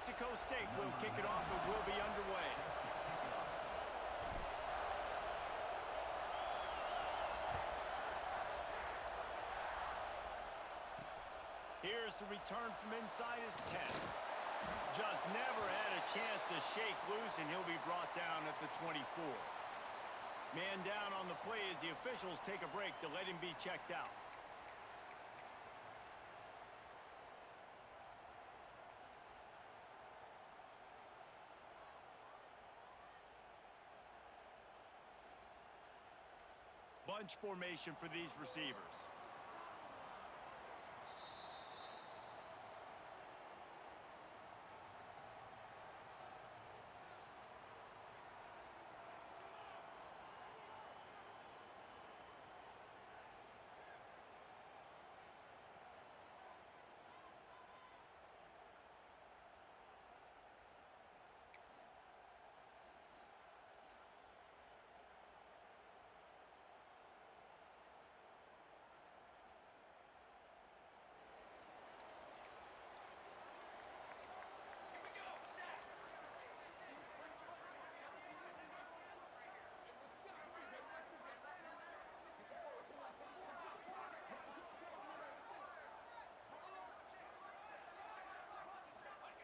Mexico State will kick it off and will be underway. Here's the return from inside his 10. Just never had a chance to shake loose, and he'll be brought down at the 24. Man down on the play as the officials take a break to let him be checked out. Bunch formation for these receivers.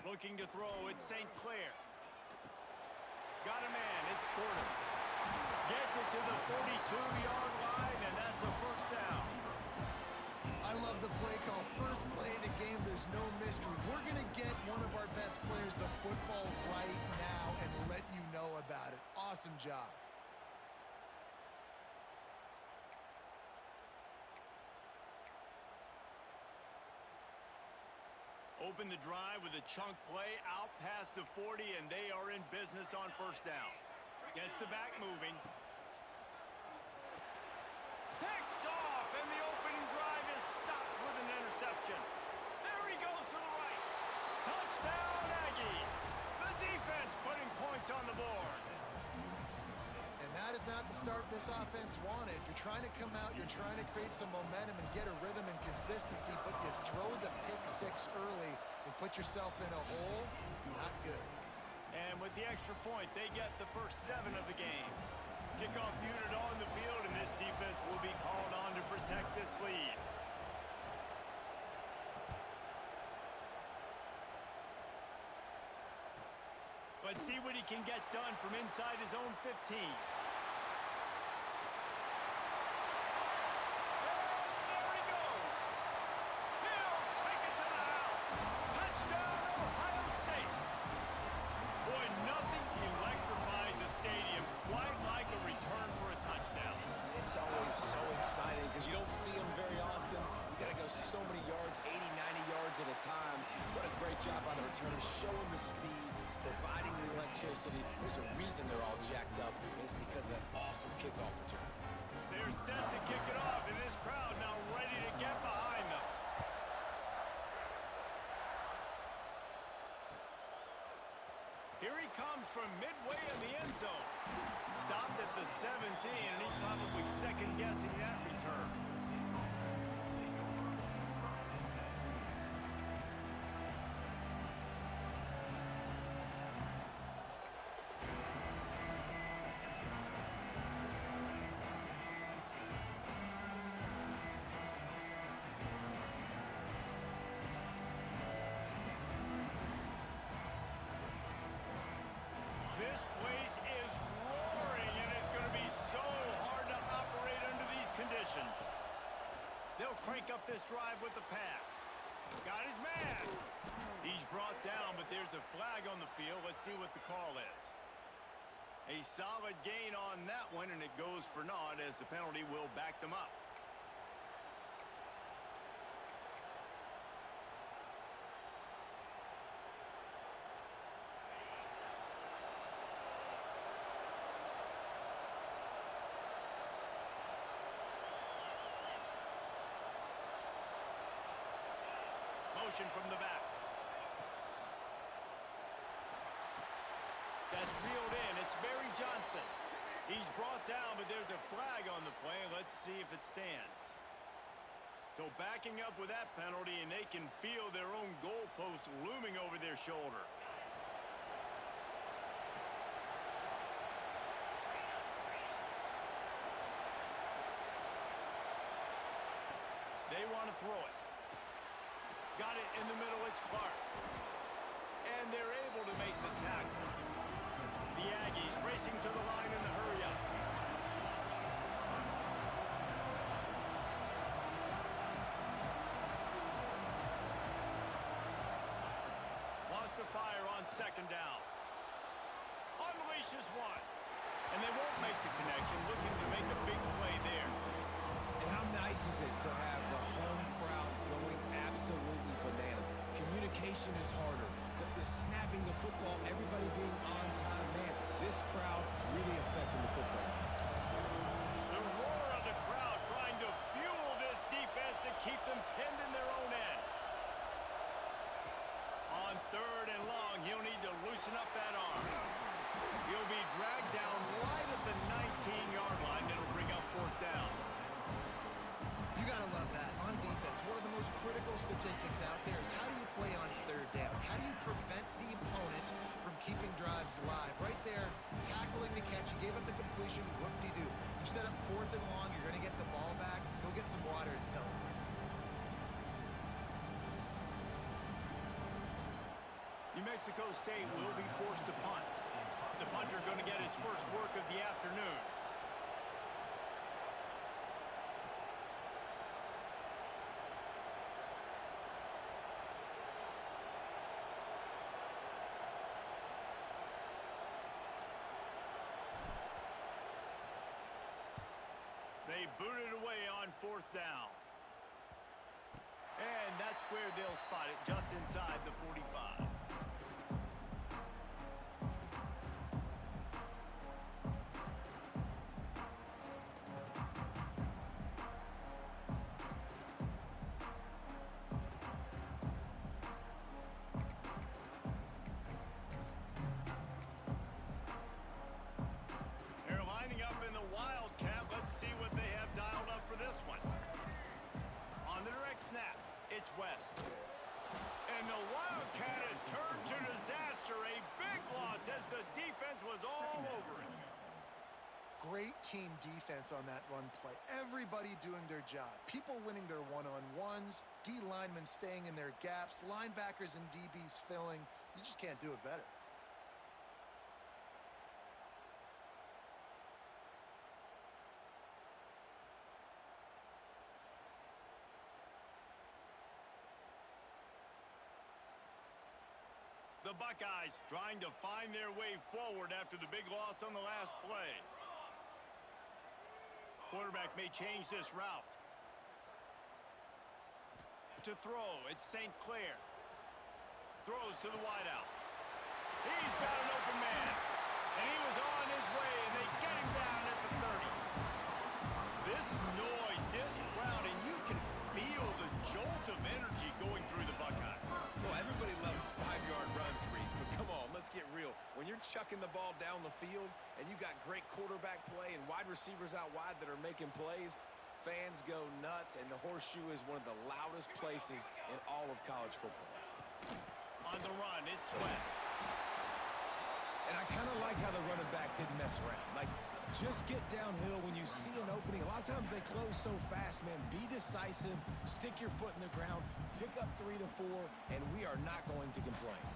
Looking to throw, it's St. Clair. Got a man, it's Porter. Gets it to the 42-yard line, and that's a first down. I love the play call. First play in the game, there's no mystery. We're going to get one of our best players the football right now and let you know about it. Awesome job. Open the drive with a chunk play out past the 40, and they are in business on first down. Gets the back moving. Picked off, and the opening drive is stopped with an interception. There he goes to the right. Touchdown, Aggies. The defense putting points on the board. And that is not the start this offense wanted. You're trying to come out, you're trying to create some momentum and get a rhythm and consistency, but you throw the pick six early and put yourself in a hole, not good. And with the extra point, they get the first 7 of the game. Kickoff unit on the field, and this defense will be called on to protect this lead. Let's see what he can get done from inside his own 15. It's always so exciting because you don't see them very often. You got to go so many yards, 80, 90 yards at a time. What a great job by the returners, showing the speed, providing the electricity. There's a reason they're all jacked up, and it's because of that awesome kickoff return. They're set to kick it off, and this crowd now ready to get behind them. Here he comes from midway in the end zone. Stopped at the 17, and he's probably second-guessing that return. This place is roaring, and it's going to be so hard to operate under these conditions. They'll crank up this drive with the pass. Got his man. He's brought down, but there's a flag on the field. Let's see what the call is. A solid gain on that one, and it goes for naught as the penalty will back them up. Motion from the back. That's reeled in. It's Barry Johnson. He's brought down, but there's a flag on the play. Let's see if it stands. So backing up with that penalty, and they can feel their own goalpost looming over their shoulder. they want to throw it. Got it in the middle, it's Clark. And they're able to make the tackle. The Aggies racing to the line in the hurry up. Wants to fire on second down. Unleashes one. And they won't make the connection, looking to make a big play there. And how nice is it to have the home crowd going absolutely bananas? Communication is harder. The snapping the football, everybody being on time. Man, this crowd really affecting the football game. The roar of the crowd trying to fuel this defense to keep them pinned in their own end. On third and long, he'll need to loosen up that arm. He'll be dragged down right at the 19-yard line. It'll bring up fourth down. You got to love that. On defense, one of the most critical statistics out there is how do you play on third down? How do you prevent the opponent from keeping drives alive? Right there, tackling the catch. You gave up the completion. Whoop-de-doo. You set up fourth and long. You're going to get the ball back. Go get some water and celebrate. New Mexico State will be forced to punt. The punter going to get his first work of the afternoon. They boot it away on fourth down. And that's where they'll spot it, just inside the 45. They're lining up in the Wildcat. Let's see what they have dialed up for this one. On the direct snap, it's West. And the Wildcat has turned to disaster. A big loss as the defense was all over it. Great team defense on that run play. Everybody doing their job. People winning their one-on-ones, D linemen staying in their gaps, linebackers and DBs filling. You just can't do it better. The Buckeyes trying to find their way forward after the big loss on the last play. Quarterback may change this route. To throw, it's St. Clair. Throws to the wideout. He's got an open man. And he was on his way, and they get him down at the 30. This noise, this crowd, and you can feel the jolt of energy going through the Buckeyes. Well, everybody loves 5-yard runs, Reese, but come on, let's get real. When you're chucking the ball down the field and you got great quarterback play and wide receivers out wide that are making plays, fans go nuts, and the Horseshoe is one of the loudest places in all of college football. On the run, it's West. And I kind of like how the running back didn't mess around. Like, just get downhill when you see an opening. A lot of times they close so fast, man. Be decisive, stick your foot in the ground, pick up 3 to 4, and we are not going to complain.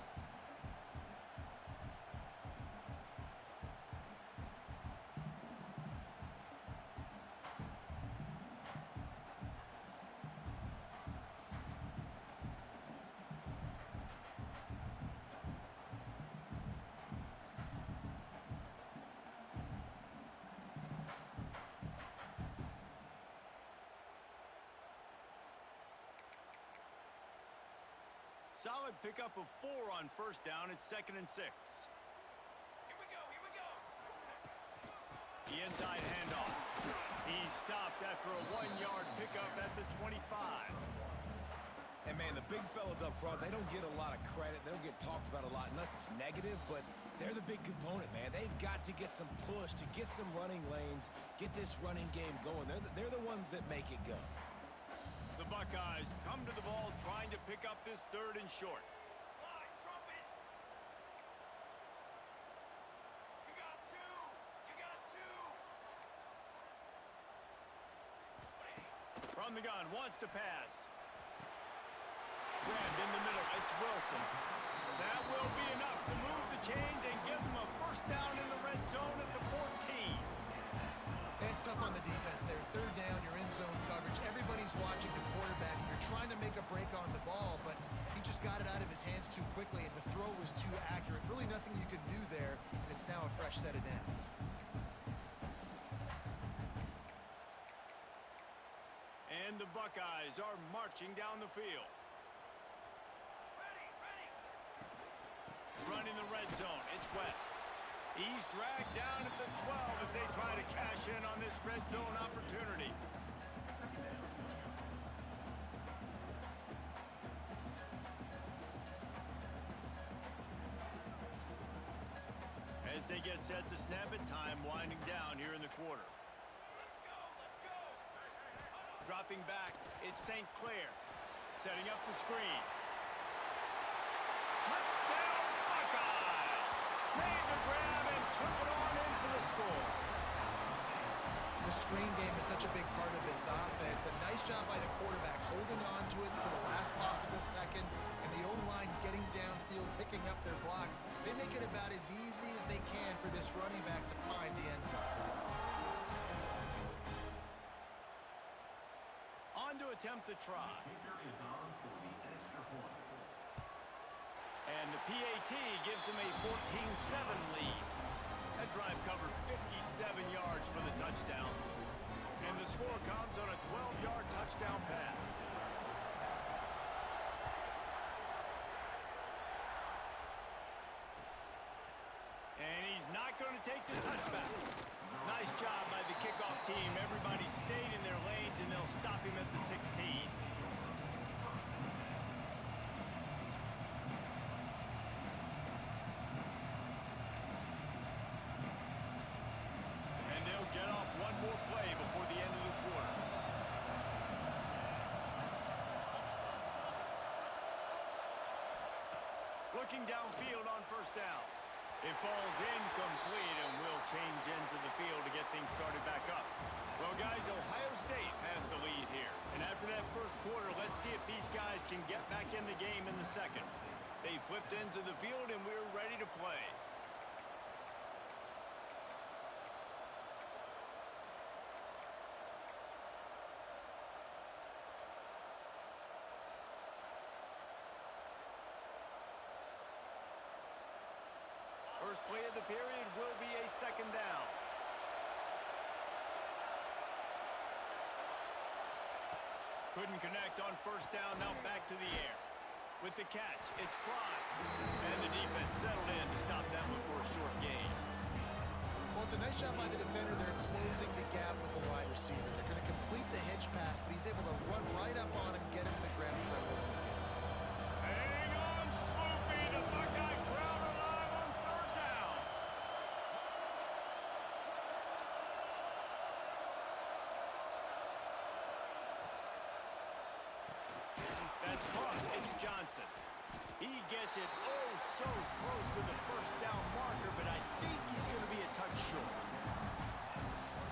Solid pickup of 4 on first down. It's 2nd and 6. Here we go, here we go. The inside handoff. He's stopped after a 1-yard pickup at the 25. And, man, the big fellas up front, they don't get a lot of credit. They don't get talked about a lot unless it's negative, but they're the big component, man. They've got to get some push, to get some running lanes, get this running game going. They're the ones that make it go. The Buckeyes come to the ball trying to pick up this 3rd and short. You got two. From from the gun, wants to pass. Grabbed in the middle, it's Wilson. That will be enough to move the chains and give them a first down in the red zone at the 14. It's tough on the defense there. Third down, you're in zone coverage. Everybody's watching the quarterback. You're trying to make a break on the ball, but he just got it out of his hands too quickly, and the throw was too accurate. Really nothing you can do there. It's now a fresh set of downs. And the Buckeyes are marching down the field. Running the red zone, it's West. He's dragged down at the 12 as they try to cash in on this red zone opportunity. As they get set to snap it, time winding down here in the quarter. Dropping back, it's St. Clair. Setting up the screen. Touchdown, Buckeyes! Made the grab and took it on in for the score. The screen game is such a big part of this offense. A nice job by the quarterback holding on to it until the last possible second, and the O-line getting downfield, picking up their blocks. They make it about as easy as they can for this running back to find the end zone. On to attempt the try. And the PAT gives them a 14-7 lead. That drive covered 57 yards for the touchdown. And the score comes on a 12-yard touchdown pass. And he's not going to take the touchback. Nice job by the kickoff team. Everybody stayed in their lanes, and they'll stop him at the 16. And they'll get off one more play before the end of the quarter. Looking downfield on first down. It falls incomplete, and will change ends of the field to get things started back up. Well, guys, Ohio State has the lead here. And after that first quarter, let's see if these guys can get back in the game in the second. They flipped into the field, and we're ready to play. First play of the period will be a second down. Couldn't connect on first down, now back to the air. With the catch, it's Prime. And the defense settled in to stop that one for a short gain. Well, it's a nice job by the defender. They're closing the gap with the wide receiver. They're going to complete the hitch pass, but he's able to run right up on him, get him to the ground for a little bit. Hang on, Sloopy, the Buckeye crowd alive on third down. That's caught. It's Johnson. He gets it oh so close to the first down marker, but I think he's going to be a touch short.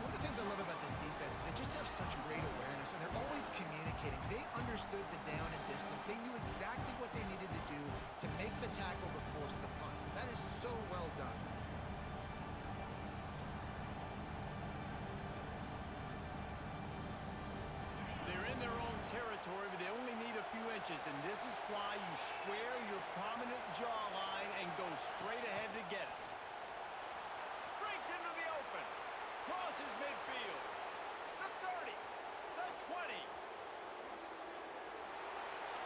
One of the things I love about this defense is they just have such great awareness, and they're always communicating. They understood the down and distance. They knew exactly what they needed to do to make the tackle to force the punt. That is so well done. They're in their own territory, but they only need a few inches, and this is why you square your prominent jawline and go straight ahead to get it. Breaks into the open. Crosses midfield. The 30. The 20.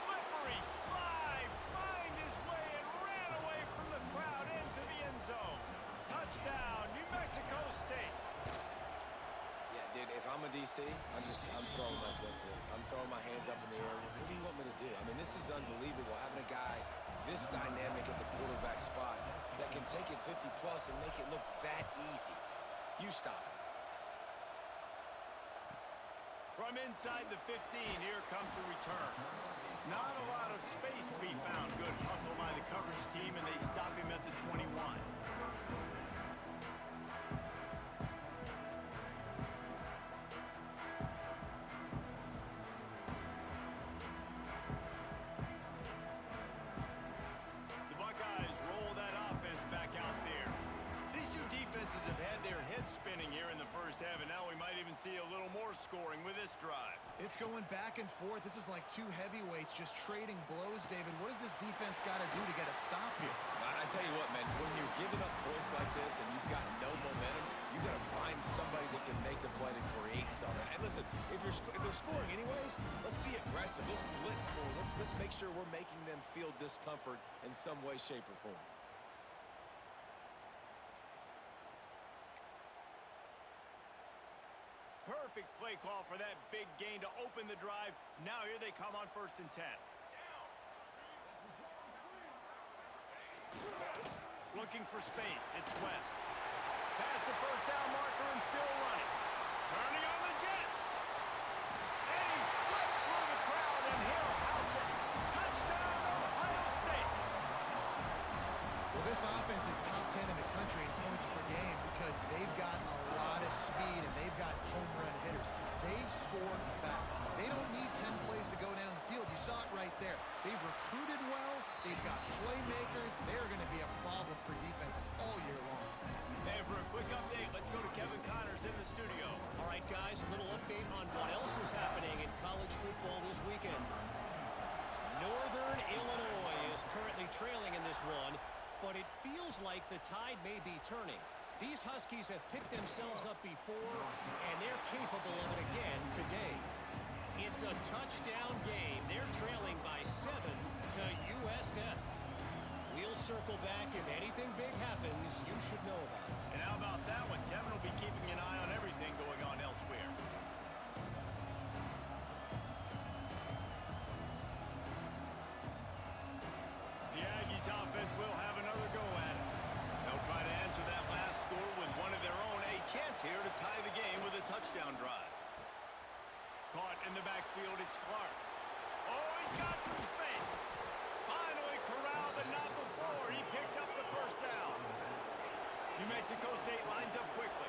Slippery slide. Find his way and ran away from the crowd into the end zone. Touchdown, New Mexico State. Yeah, dude, if I'm a DC, I'm throwing my clip here. I'm throwing my hands up in the air. What do you want me to do? I mean, this is unbelievable, having a guy this dynamic at the quarterback spot that can take it 50-plus and make it look that easy. You stop it. From inside the 15, here comes the return. Not a lot of space to be found. Good hustle by the coverage team, and they stop him at the 21. have, and now we might even see a little more scoring with this drive. It's going back and forth. This is like two heavyweights just trading blows, David. What does this defense got to do to get a stop here? I tell you what, man, when you're giving up points like this and you've got no momentum, you got to find somebody that can make a play to create something. And listen, if they're scoring anyways, let's be aggressive. Let's blitz more. Let's make sure we're making them feel discomfort in some way, shape, or form. Perfect play call for that big gain to open the drive. Now here they come on 1st and 10. Looking for space. It's West. Past the first down marker and still running. Turning on the Jets. And he slipped through the crowd and he'll house it. Touchdown, Ohio State. Well, this offense is top 10 in the country in points per game because they've got a lot of speed and they've got home run hitters. They score fast. They don't need 10 plays to go down the field. You saw it right there. They've recruited well. They've got playmakers. They're going to be a problem for defenses all year long. And for a quick update, let's go to Kevin Connors in the studio. All right, guys, a little update on what else is happening in college football this weekend. Northern Illinois is currently trailing in this one, but it feels like the tide may be turning. These Huskies have picked themselves up before, and they're capable of it again today. It's a touchdown game. They're trailing by 7 to USF. We'll circle back. If anything big happens, you should know about it. And how about that one? Kevin will be keeping an eye on everything going on elsewhere. The Aggies offense will have another go at it. They'll try to answer that last score with one of their own. A chance here to tie the game with a touchdown drive. Caught in the backfield, it's Clark. Oh, he's got some space. Finally corralled, but not before. He picked up the first down. New Mexico State lines up quickly.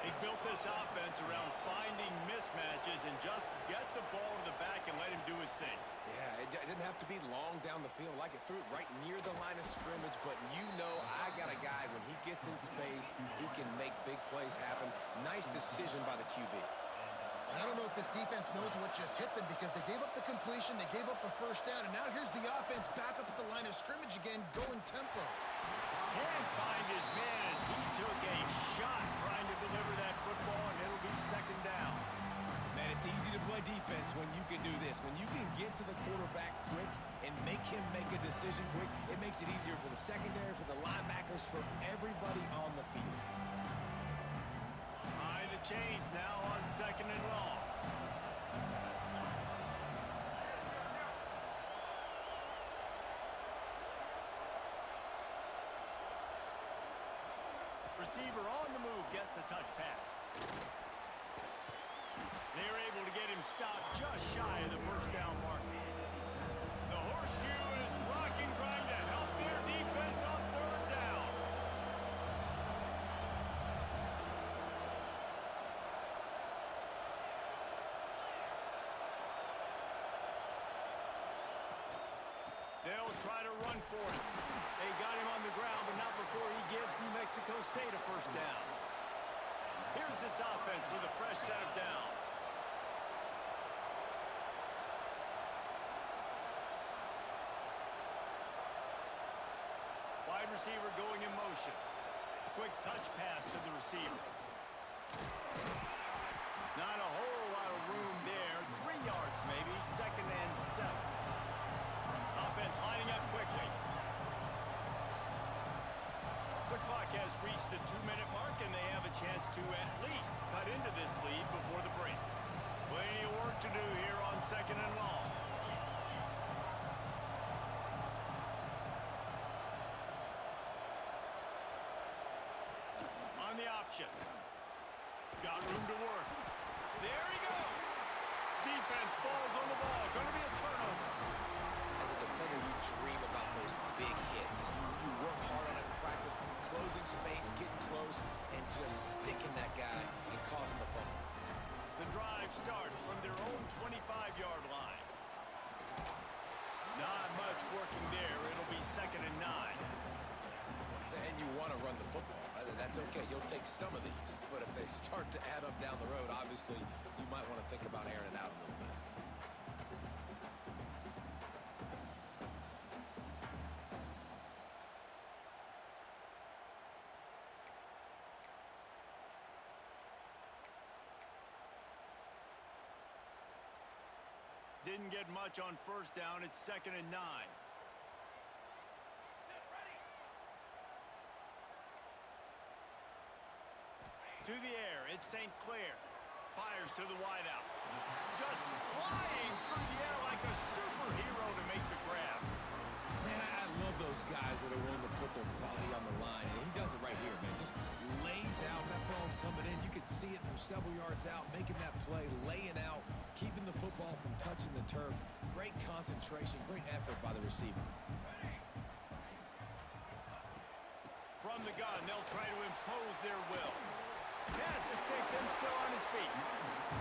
They built this offense around finding mismatches and just get the ball to the back and let him do his thing. Yeah, it didn't have to be long down the field. Like it threw it right near the line of scrimmage, but you know I got a guy, when he gets in space, he can make big plays happen. Nice decision by the QB. I don't know if this defense knows what just hit them because they gave up the completion, they gave up a first down, and now here's the offense back up at the line of scrimmage again, going tempo. Can't find his man as he took a shot trying to deliver that football, and it'll be 2nd down. Man, it's easy to play defense when you can do this. When you can get to the quarterback quick and make him make a decision quick, it makes it easier for the secondary, for the linebackers, for everybody on the field. Behind the chains now on 2nd and long. Receiver on the move gets the touch pass. They're able to get him stopped just shy of the first down mark. The horseshoe is rocking, trying to help their defense on 3rd down. They'll try to run for it. They got him on the ground, but not before he gives New Mexico State a first down. Here's this offense with a fresh set of downs. Wide receiver going in motion. Quick touch pass to the receiver. Not a whole lot of room there. 3 yards maybe. 2nd and 7. Offense lining up quickly. The clock has reached the 2-minute mark, and they have a chance to at least cut into this lead before the break. Plenty of work to do here on 2nd and long. On the option. Got room to work. There he goes. Defense falls on the ball. Going to be a turnover. As a defender, you dream about those big hits. You work hard on it in practice, closing space, getting close, and just sticking that guy and causing the fumble. The drive starts from their own 25-yard line. Not much working there. It'll be 2nd and 9. And you want to run the football. That's okay. You'll take some of these. But if they start to add up down the road, obviously, you might want to think about airing it out a little bit. Didn't get much on first down. It's 2nd and 9. To the air, it's St. Clair. Fires to the wideout. Just flying through the air like a superhero to make the grab. Man, I love those guys that are willing to put their body on the line. And he does it right here, man. Just lays out. That ball's coming in. You can see it from several yards out, making that play, laying out, keeping the football from touching the turf. Great concentration, great effort by the receiver. From the gun, they'll try to impose their will. Pass to Sticks and still on his feet.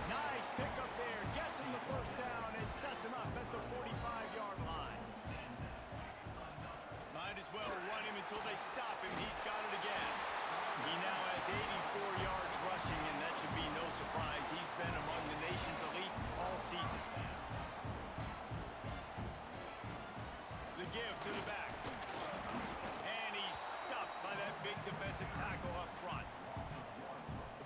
Nice pickup there. Gets him the first down and sets him up at the 45-yard line. Might as well run him until they stop him. He's got it again. He now has 84 yards rushing, and that should be no surprise. He's been among the nation's elite all season. The give to the back. And he's stuffed by that big defensive tackle up front.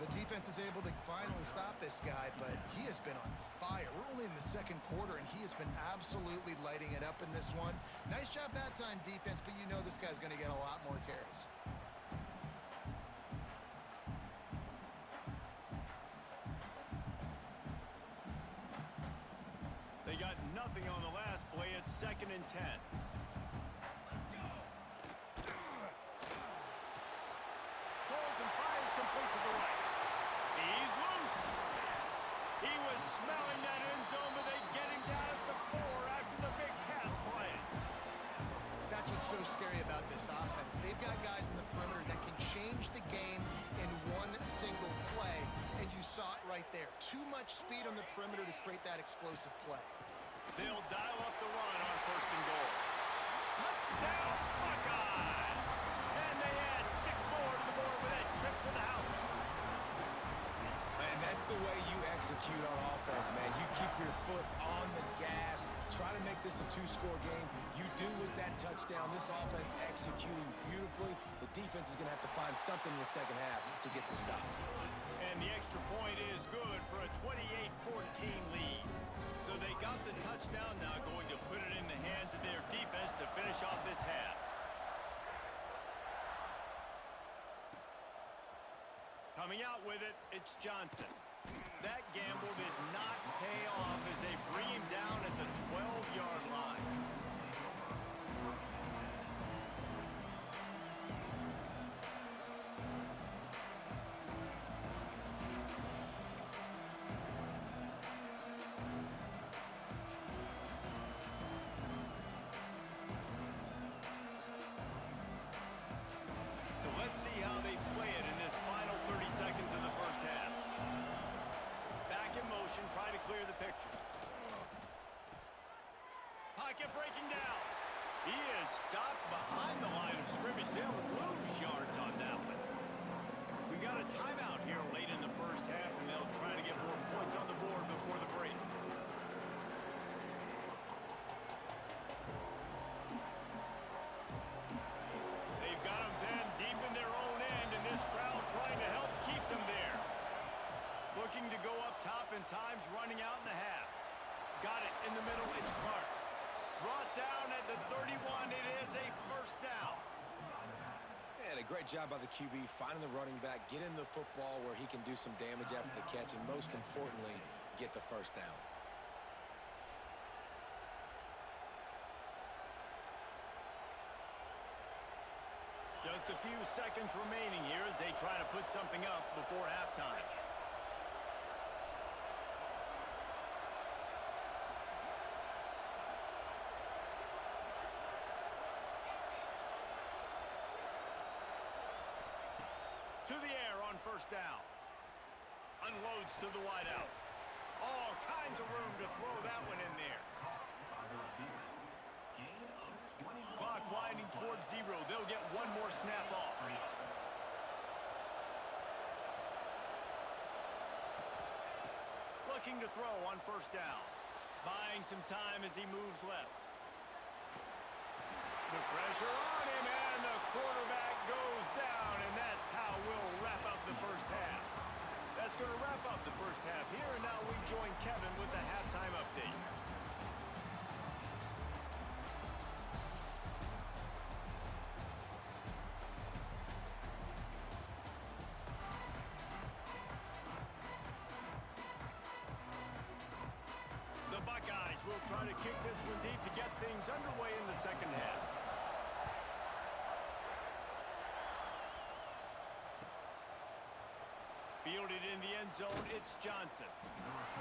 The defense is able to finally stop this guy, but he has been on fire. We're only in the second quarter, and he has been absolutely lighting it up in this one. Nice job that time, defense, but you know this guy's going to get a lot more carries. They got nothing on the last play. It's 2nd and 10. Holds and fires complete to the right. He's loose. He was smelling that end zone, but they get him down at the 4 after the big pass play. That's what's so scary about this offense. They've got guys in the perimeter that can change the game in one single play, and you saw it right there. Too much speed on the perimeter to create that explosive play. They'll dial up the run on 1st and goal. Touchdown, Buckeyes! And they add 6 more to the board with that trip to the house. And that's the way you execute on offense, man. You keep your foot on the gas. Try to make this a 2-score game. You do with that touchdown. This offense executing beautifully. The defense is going to have to find something in the second half to get some stops. And the extra point is good for a 28-14 lead. So they got the touchdown, now going to put it in the hands of their defense to finish off this half. Coming out with it, it's Johnson. That gamble did not pay off as they bring him down at the 12-yard line. So let's see how they play it in this final 30 seconds of the first half. Back in motion, try to clear the picture. Pocket breaking down. He is stopped behind the line of scrimmage. They'll lose yards on that one. We got a timeout here late in the first half, and they'll try to get more points on the board before the break. They've got them then deep in their own end, and this crowd trying to help keep them there. Looking to go up top, and time's running out in the half. Got it in the middle. It's Clark. Brought down at the 31. It is a first down. And a great job by the QB finding the running back, getting the football where he can do some damage after the catch, and most importantly, get the first down. Just a few seconds remaining here as they try to put something up before halftime. To the air on first down. Unloads to the wideout. All kinds of room to throw that one in there. Clock winding towards 0. They'll get one more snap off. looking to throw on first down. Buying some time as he moves left. The pressure on him, and the quarterback goes down, and that's how we'll wrap up the first half. That's going to wrap up the first half here, and now we join Kevin with the halftime update. The Buckeyes will try to kick this one deep to get things underway in the second half. Fielded in the end zone, it's Johnson.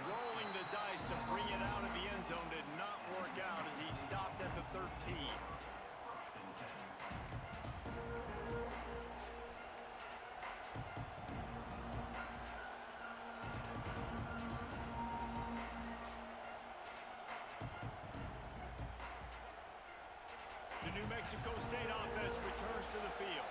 Rolling the dice to bring it out of the end zone did not work out as he stopped at the 13. The New Mexico State offense returns to the field.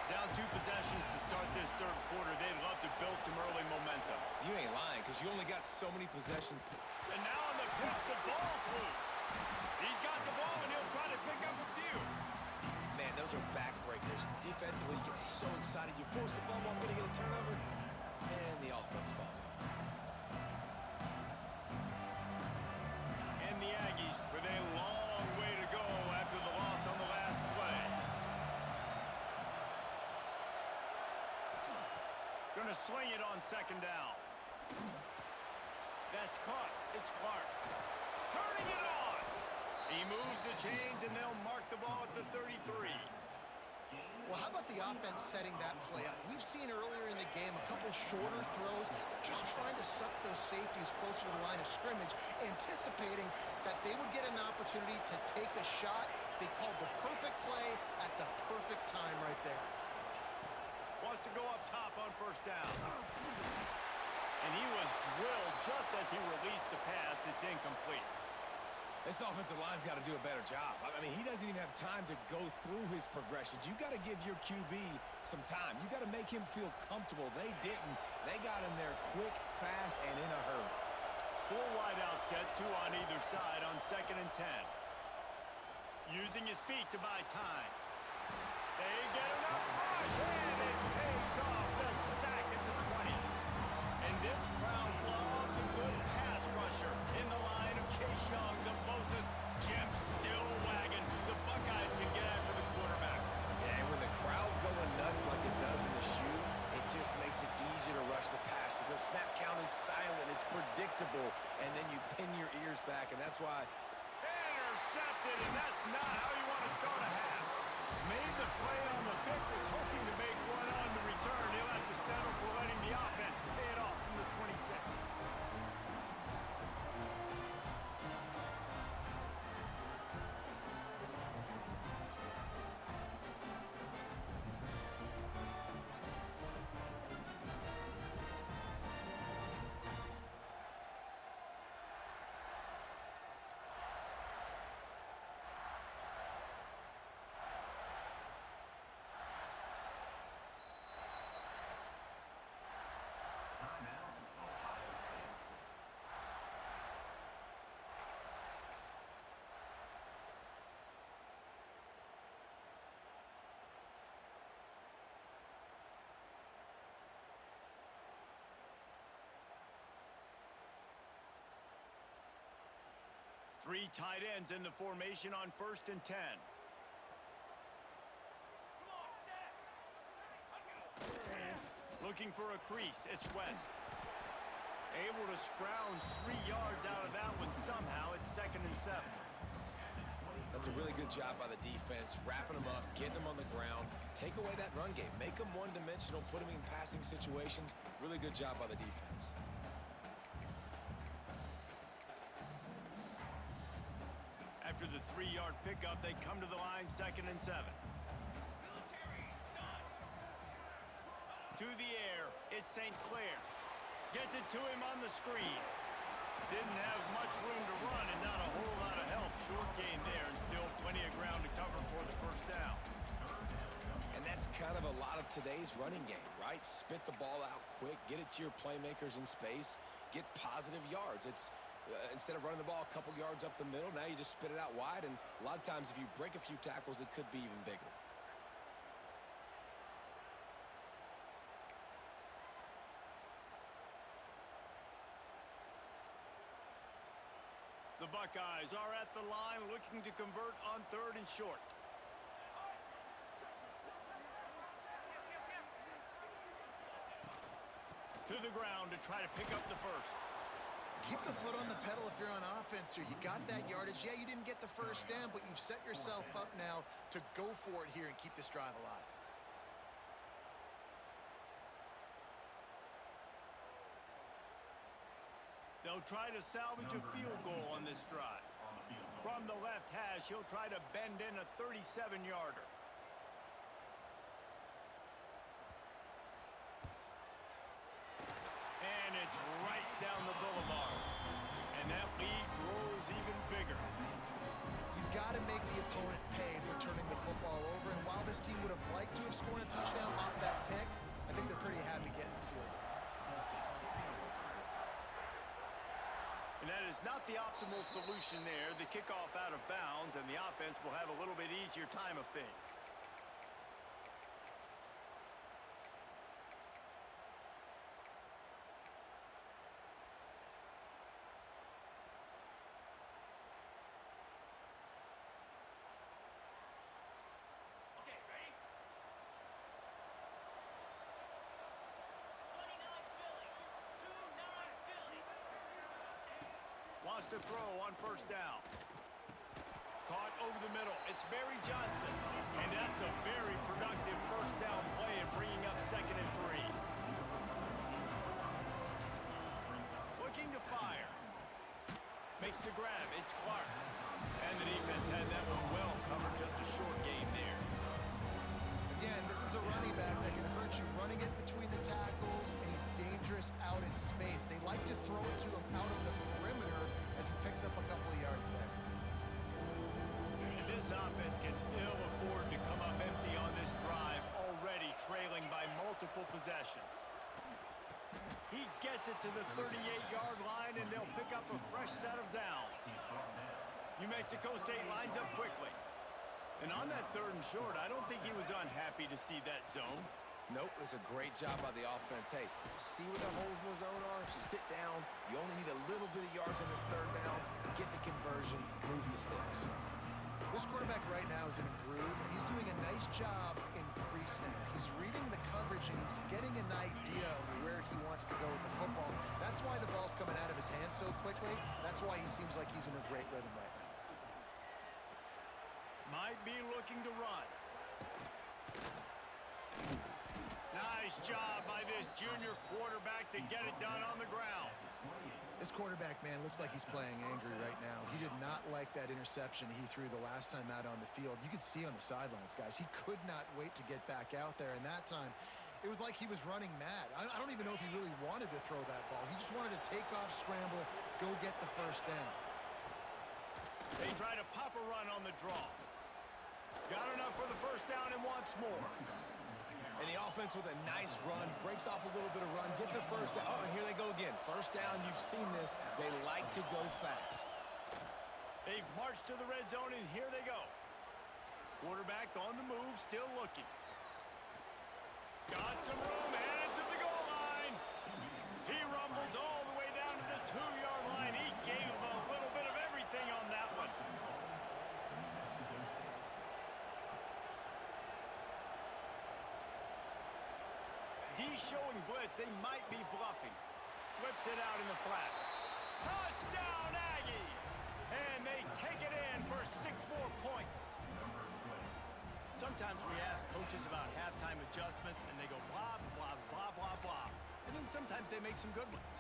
Down 2 possessions to start this third quarter. They'd love to build some early momentum. You ain't lying, because you only got so many possessions. And now on the pitch, the ball's loose. He's got the ball, and he'll try to pick up a few. Man, those are backbreakers. Defensively, you get so excited. You force the fumble, I'm going to get a turnover, and the offense falls off. And the Aggies with a long way to go after the loss on the last play. Going to sling it on second down. That's caught. It's Clark. Turning it on. He moves the chains, and they'll mark the ball at the 33. Well, how about the offense setting that play up? We've seen earlier in the game a couple shorter throws, just trying to suck those safeties closer to the line of scrimmage, anticipating that they would get an opportunity to take a shot. They called the perfect play at the perfect time right there. Wants to go up top on first down. And he was drilled just as he released the pass. It's incomplete. This offensive line's got to do a better job. I mean, he doesn't even have time to go through his progressions. You got to give your QB some time. You got to make him feel comfortable. They didn't. They got in there quick, fast, and in a hurry. 4 wide out set, 2 on either side on 2nd and 10. Using his feet to buy time. They get enough rush, and it pays off. The sack at the 20. And this crowd loves a good pass rusher in the line of Chase Young, the Moses. Jim still wagging. The Buckeyes can get after the quarterback. Yeah, and when the crowd's going nuts like it does in the shoe, it just makes it easier to rush the pass. So the snap count is silent. It's predictable. And then you pin your ears back, and that's why. Intercepted, and that's not how you want to start a half. Made the play on the pick, was hoping to make one on the return. He'll have to settle for letting the offense pay it off from the 26. Three tight ends in the formation on 1st and 10. Looking for a crease, it's West. Able to scrounge 3 yards out of that one somehow. It's 2nd and 7. That's a really good job by the defense, wrapping them up, getting them on the ground, take away that run game, make them one-dimensional, put them in passing situations. Really good job by the defense. After the 3-yard pickup, they come to the line, 2nd and 7. To the air, it's St. Clair. Gets it to him on the screen. Didn't have much room to run and not a whole lot of help. Short gain there and still plenty of ground to cover for the first down. And that's kind of a lot of today's running game, right? Spit the ball out quick, get it to your playmakers in space, get positive yards. It's instead of running the ball a couple yards up the middle, now you just spit it out wide, and a lot of times if you break a few tackles, it could be even bigger. The Buckeyes are at the line looking to convert on 3rd and short. To the ground to try to pick up the first. Keep the foot on the pedal if you're on offense here. You got that yardage. Yeah, you didn't get the first down, but you've set yourself up now to go for it here and keep this drive alive. They'll try to salvage a field goal on this drive. From the left hash, he'll try to bend in a 37-yarder. And it's right down the boulevard. And that lead grows even bigger. You've got to make the opponent pay for turning the football over. And while this team would have liked to have scored a touchdown off that pick, I think they're pretty happy getting the field goal. And that is not the optimal solution there. The kickoff out of bounds, and the offense will have a little bit easier time of things. Wants to throw on 1st down. Caught over the middle. It's Barry Johnson. And that's a very productive 1st down play and bringing up 2nd and 3. Looking to fire. Makes the grab. It's Clark. And the defense had that one well covered. Just a short game there. Again, this is a running back that can hurt you running it between the tackles, and he's dangerous out in space. They like to throw it to him out of the perimeter as he picks up a couple of yards there. And this offense can ill afford to come up empty on this drive, already trailing by multiple possessions. He gets it to the 38-yard line, and they'll pick up a fresh set of downs. New Mexico State lines up quickly. And on that 3rd and short, I don't think he was unhappy to see that zone. Nope, it was a great job by the offense. Hey, see where the holes in the zone are? Sit down. You only need a little bit of yards on this 3rd down. Get the conversion, move the sticks. This quarterback right now is in a groove, and he's doing a nice job in pre-snap. He's reading the coverage, and he's getting an idea of where he wants to go with the football. That's why the ball's coming out of his hands so quickly. That's why he seems like he's in a great rhythm right now. Might be looking to run. Nice job by this junior quarterback to get it done on the ground. This quarterback, man, looks like he's playing angry right now. He did not like that interception he threw the last time out on the field. You could see on the sidelines, guys. He could not wait to get back out there, and that time it was like he was running mad. I don't even know if he really wanted to throw that ball. He just wanted to take off, scramble, go get the 1st down. They try to pop a run on the draw. Got enough for the 1st down and wants more. And the offense with a nice run, breaks off a little bit of run, gets a 1st down. Oh, and here they go again. 1st down, you've seen this. They like to go fast. They've marched to the red zone, and here they go. Quarterback on the move, still looking. Got some room, headed to the goal line. He rumbles all the way down to the 2-yard line. He gave a little bit of everything on that one. D showing blitz. They might be bluffing. Flips it out in the flat. Touchdown, Aggies! And they take it in for 6 more points. Sometimes we ask coaches about halftime adjustments, and they go blah, blah, blah, blah, blah. And then sometimes they make some good ones.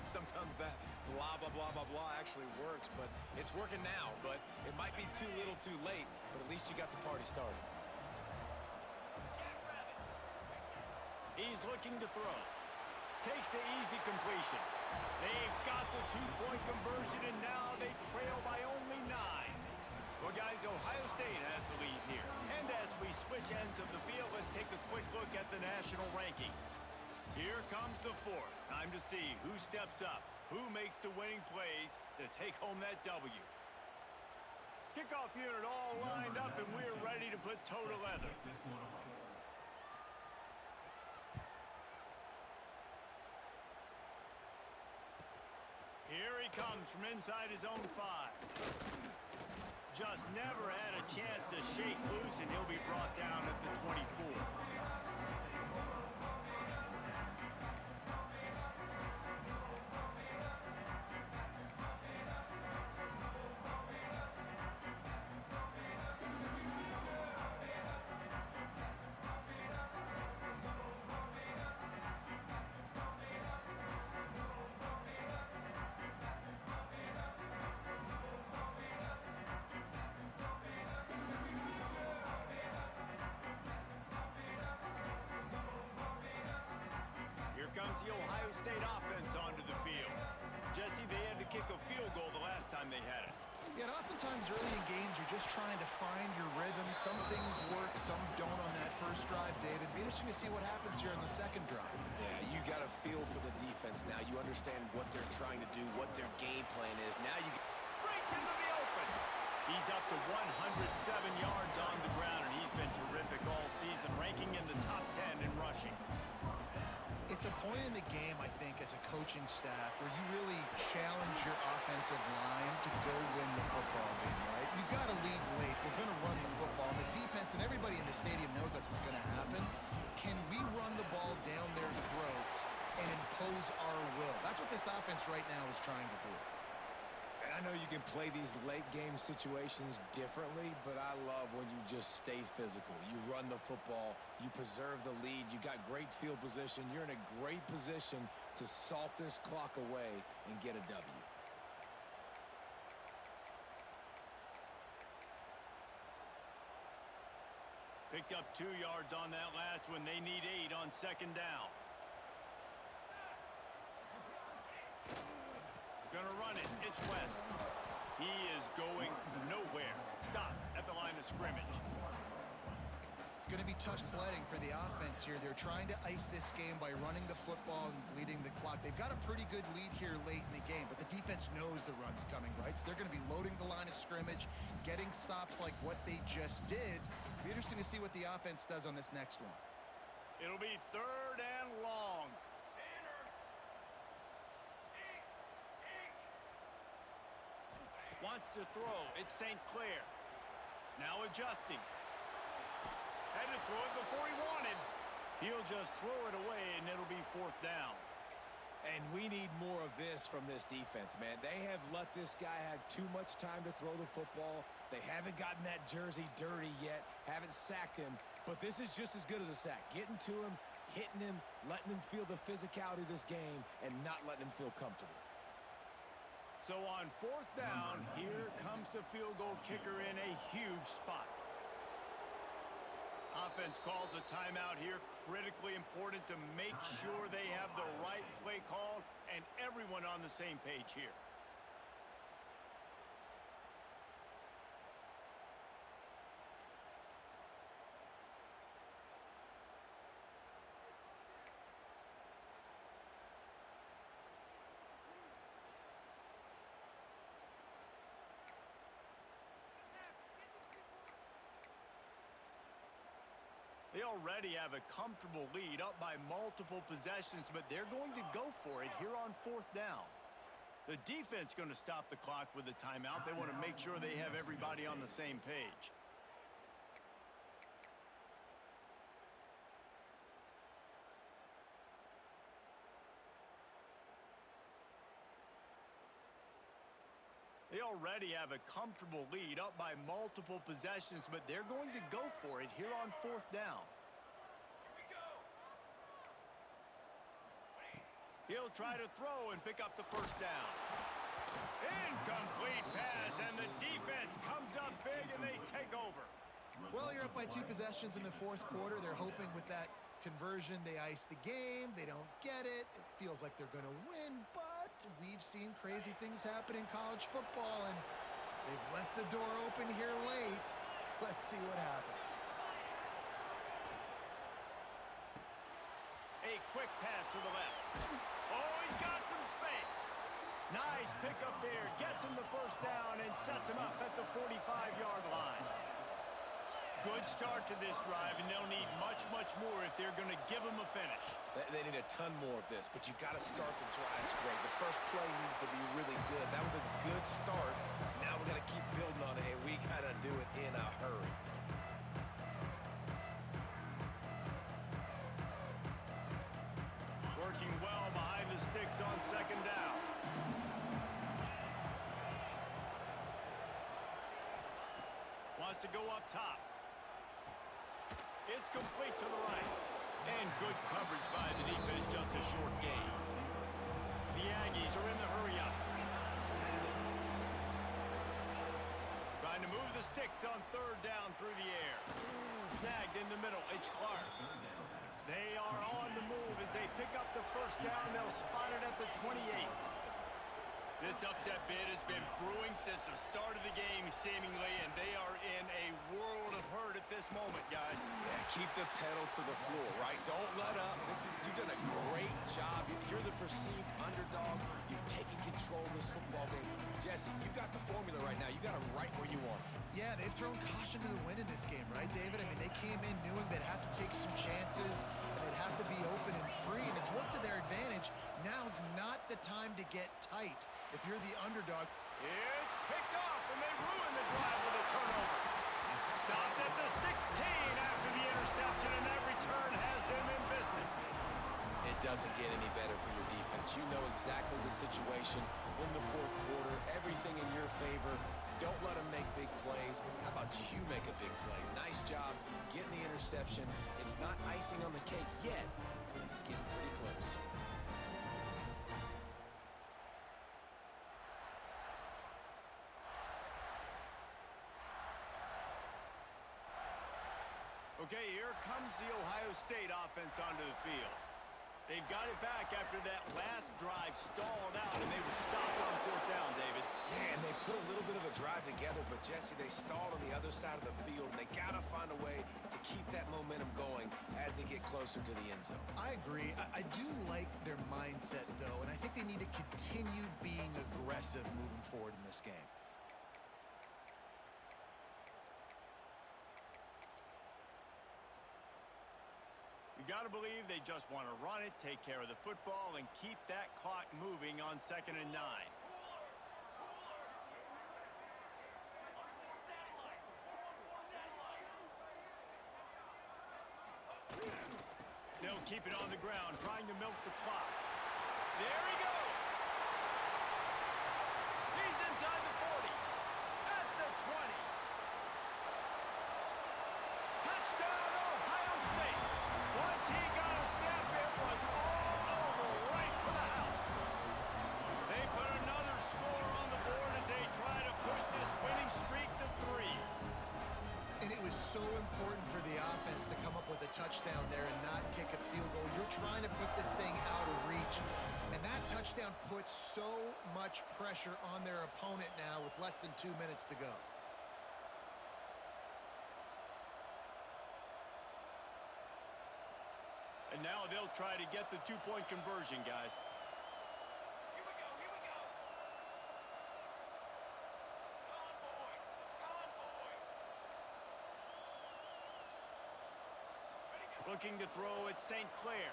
Sometimes that blah, blah, blah, blah, blah actually works, but it's working now. But it might be too little too late, but at least you got the party started. He's looking to throw. Takes the easy completion. They've got the 2-point conversion, and now they trail by only 9. Well, guys, Ohio State has the lead here. And as we switch ends of the field, let's take a quick look at the national rankings. Here comes the fourth. Time to see who steps up, who makes the winning plays to take home that W. Kickoff unit all lined up, and we're ready to put toe to leather. Here he comes from inside his own 5. Just never had a chance to shake loose, and he'll be brought down at the 24. Here comes the Ohio State offense onto the field. Jesse, they had to kick a field goal the last time they had it. Yeah, and oftentimes early in games, you're just trying to find your rhythm. Some things work, some don't on that first drive, David. Be interesting to see what happens here in the second drive. Yeah, you got a feel for the defense now. You understand what they're trying to do, what their game plan is. Now you Breaks into the open. He's up to 107 yards on the ground, and he's been terrific all season, ranking in the top 10 in rushing. It's a point in the game, I think, as a coaching staff where you really challenge your offensive line to go win the football game, right? You've got to lead late. We're going to run the football. And the defense and everybody in the stadium knows that's what's going to happen. Can we run the ball down their throats and impose our will? That's what this offense right now is trying to do. And I know you can play these late game situations differently, but I love when you just stay physical. You run the football, you preserve the lead, you got great field position, you're in a great position to salt this clock away and get a W. Picked up 2 yards on that last one. They need 8 on second down. Gonna run it. It's West. He is going nowhere. Stop at the line of scrimmage. It's going to be tough sledding for the offense here. They're trying to ice this game by running the football and bleeding the clock. They've got a pretty good lead here late in the game, but the defense knows the run's coming, right? So they're going to be loading the line of scrimmage, getting stops like what they just did. Be interesting to see what the offense does on this next one. It'll be 3rd and long. Wants to throw. It's St. Clair. Now adjusting. Had to throw it before he wanted. He'll just throw it away, and it'll be 4th down. And we need more of this from this defense, man. They have let this guy have too much time to throw the football. They haven't gotten that jersey dirty yet, haven't sacked him, but this is just as good as a sack. Getting to him, hitting him, letting him feel the physicality of this game, and not letting him feel comfortable. So on 4th down, here comes the field goal kicker in a huge spot. Offense calls a timeout here. Critically important to make sure they have the right play called and everyone on the same page here. They already have a comfortable lead up by multiple possessions, but they're going to go for it here on 4th down. The defense going to stop the clock with a timeout. They want to make sure they have everybody on the same page. They already have a comfortable lead up by multiple possessions, but they're going to go for it here on 4th down. He'll try to throw and pick up the 1st down. Incomplete pass, and the defense comes up big, and they take over. Well, you're up by 2 possessions in the 4th quarter. They're hoping with that conversion they ice the game. They don't get it. It feels like they're going to win, but we've seen crazy things happen in college football, and They've left the door open here late. Let's see what happens. A quick pass to the left. Oh, he's got some space. Nice pickup there. Gets him the first down and sets him up at the 45-yard line. Good start to this drive, and they'll need much, much more if they're going to give him a finish. They need a ton more of this, but you got to start the drives great. The first play needs to be really good. That was a good start. Now we got to keep building on it, and we got to do it in a hurry. Working well behind the sticks on second down. Wants to go up top. It's complete to the right. And good coverage by the defense, just a short gain. The Aggies are in the hurry-up. Trying to move the sticks on third down through the air. Snagged in the middle. It's Clark. They are on the move as they pick up the first down. They'll spot it at the 28. This upset bid has been brewing since the start of the game, seemingly, and they are in a world of hurt at this moment, guys. Yeah, keep the pedal to the floor, right? Don't let up. You've done a great job. You're the perceived underdog. You've taken control of this football game. Jesse, you got the formula right now. You got it right where you want it. Yeah, they've thrown caution to the wind in this game, right, David? I mean, they came in knowing they'd have to take some chances, and they'd have to be open and free, and it's worked to their advantage. Now's not the time to get tight. If you're the underdog. It's picked off, and they ruin the drive with a turnover. Stopped at the 16 after the interception, and that return has them in business. It doesn't get any better for your defense. You know exactly the situation in the fourth quarter. Everything in your favor. Don't let them make big plays. How about you make a big play? Nice job getting the interception. It's not icing on the cake yet, but it's getting pretty close. Okay, here comes the Ohio State offense onto the field. They've got it back after that last drive stalled out, and they were stopped on fourth down, David. Yeah, and they put a little bit of a drive together, but, Jesse, they stalled on the other side of the field, and they got to find a way to keep that momentum going as they get closer to the end zone. I agree. I do like their mindset, though, and I think they need to continue being aggressive moving forward in this game. You got to believe they just want to run it, take care of the football, and keep that clock moving on 2nd and 9. They'll keep it on the ground, trying to milk the clock. There he goes! He's inside the 40, at the 20. Touchdown, Ohio State! Once he got a step, it was all over, right to the house. They put another score on the board as they try to push this winning streak to 3. And it was so important for the offense to come up with a touchdown there and not kick a field goal. You're trying to put this thing out of reach. And that touchdown puts so much pressure on their opponent now with less than 2 minutes to go. And now they'll try to get the two-point conversion, guys. Here we go, here we go. Convoy. Looking to throw at St. Clair.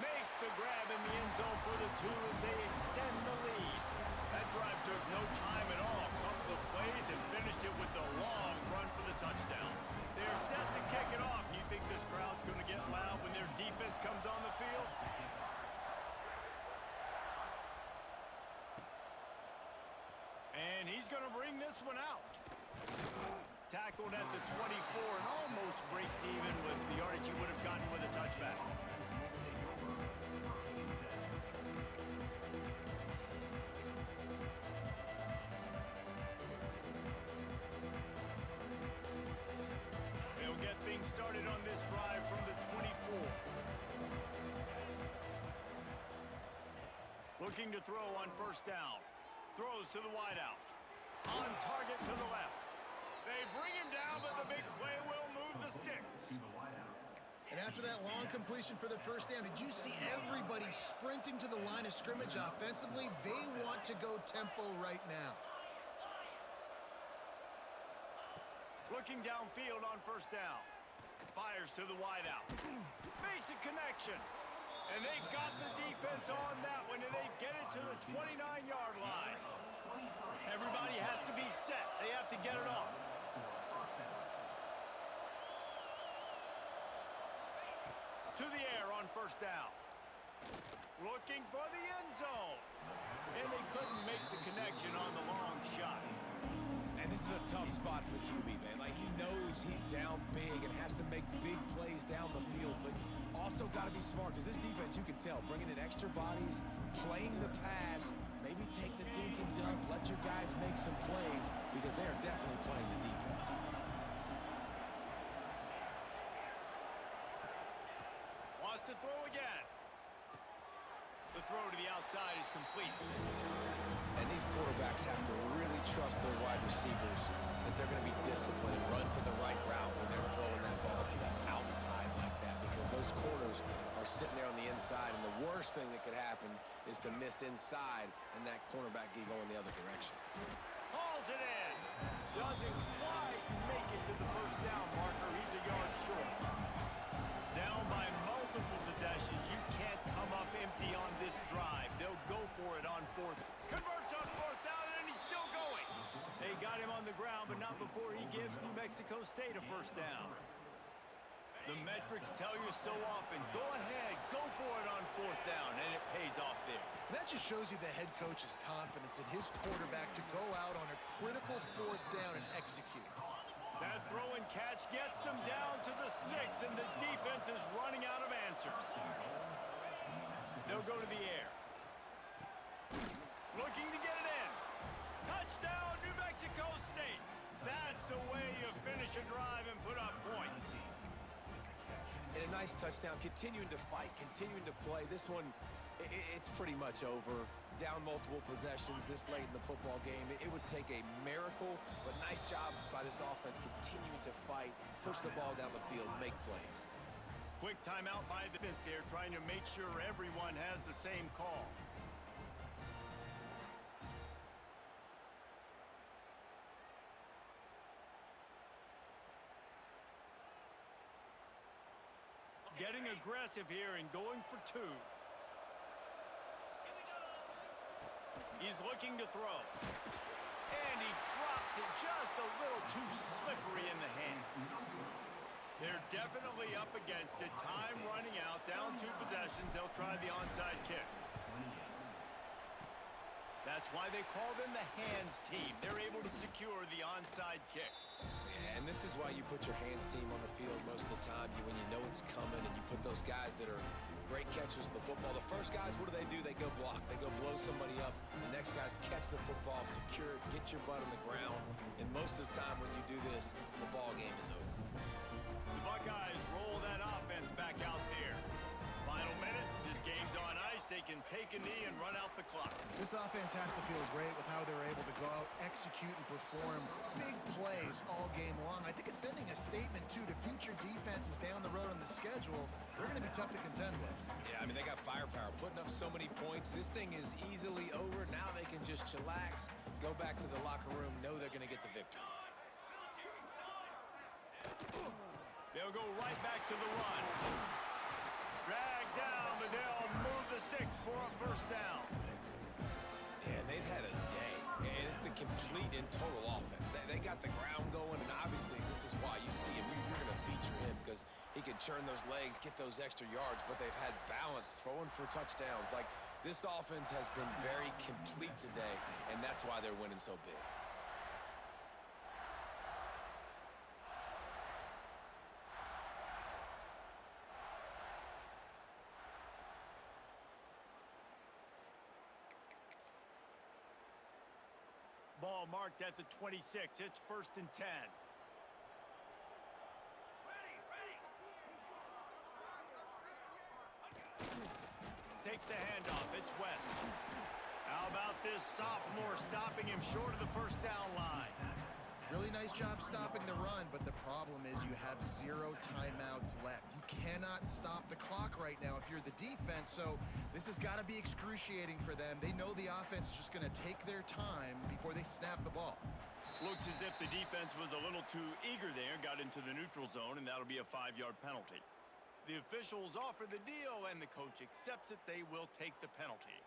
Makes the grab in the end zone for the 2 as they extend the lead. That drive took no time at all. Couple of plays and finished it with a long run for the touchdown. They're set to kick it off. You think this crowd's going to get loud when their defense comes on the field? And he's going to bring this one out. Tackled at the 24 and almost breaks even with the yardage he would have gotten with a touchback. They'll get things started on this drive from the 24. Looking to throw on first down. Throws to the wideout. On target to the left. They bring him down, but the big play will move the sticks. And after that long completion for the first down, did you see everybody sprinting to the line of scrimmage offensively? They want to go tempo right now. Looking downfield on first down. Fires to the wideout. Makes a connection. And they got the defense on that one, and they get it to the 29-yard line. Everybody has to be set. They have to get it off. To the air on first down. Looking for the end zone. And they couldn't make the connection on the long shot. And this is a tough spot for the QB, man. Like, he knows he's down big and has to make big plays down the field, but also got to be smart because this defense, you can tell, bringing in extra bodies, playing the pass, maybe take the dink and dunk, let your guys make some plays because they are definitely playing the deep end. Wants to throw again. The throw to the outside is complete. And these quarterbacks have to really trust their wide receivers that they're going to be disciplined and run to the right route when they're throwing that ball to the outside like that, because those corners are sitting there on the inside, and the worst thing that could happen is to miss inside and that cornerback get going the other direction. Hauls it in. Doesn't quite make it to the first down marker. He's a yard short. Down by multiple possessions. You can't come up empty on this drive. They'll go for it on fourth. Converts on fourth down, and he's still going. They got him on the ground, but not before he gives New Mexico State a first down. The metrics tell you so often, go ahead, go for it on fourth down, and it pays off there. And that just shows you the head coach's confidence in his quarterback to go out on a critical fourth down and execute. That throw and catch gets them down to the 6, and the defense is running out of answers. They'll go to the air. Looking to get it in. Touchdown, New Mexico State. That's the way you finish a drive and put up points. And a nice touchdown, continuing to fight, continuing to play. This one, it's pretty much over. Down multiple possessions this late in the football game. It would take a miracle, but nice job by this offense continuing to fight, push the ball down the field, make plays. Quick timeout by the defense there, trying to make sure everyone has the same call. Getting aggressive here and going for 2. He's looking to throw. And he drops it just a little too slippery in the hands. They're definitely up against it. Time running out, down 2 possessions. They'll try the onside kick. That's why they call them the hands team. They're able to secure the onside kick. Yeah, and this is why you put your hands team on the field most of the time, when you know it's coming, and you put those guys that are great catchers of the football. The first guys, what do? They go block. They go blow somebody up. The next guys catch the football, secure it, get your butt on the ground. And most of the time when you do this, the ball game is over. The Buckeyes roll that offense back out there. Final minute. This game's on ice. They can take a knee and run out the clock. This offense has to feel great with how they're able to go out, execute, and perform big plays all game long. I think it's sending a statement, too, to future defenses down the road on the schedule. They're going to be tough to contend with. Yeah, I mean, they got firepower, putting up so many points. This thing is easily over. Now they can just chillax, go back to the locker room, know they're going to get the victory. They'll go right back to the run. Drag down, but they'll move the sticks for a first down. Yeah, they've had a day, and it's the complete and total offense. They got the ground going, and obviously this is why you see him. You're going to feature him because he can churn those legs, get those extra yards, but they've had balance, throwing for touchdowns. Like, this offense has been very complete today, and that's why they're winning so big. Ball marked at the 26. It's 1st and 10. Takes the handoff. It's West. How about this sophomore stopping him short of the first down line? Really nice job stopping the run, but the problem is you have 0 timeouts left. You cannot stop the clock right now if you're the defense, so this has got to be excruciating for them. They know the offense is just going to take their time before they snap the ball. Looks as if the defense was a little too eager there, got into the neutral zone, and that'll be a 5-yard penalty. The officials offer the deal, and the coach accepts it. They will take the penalty.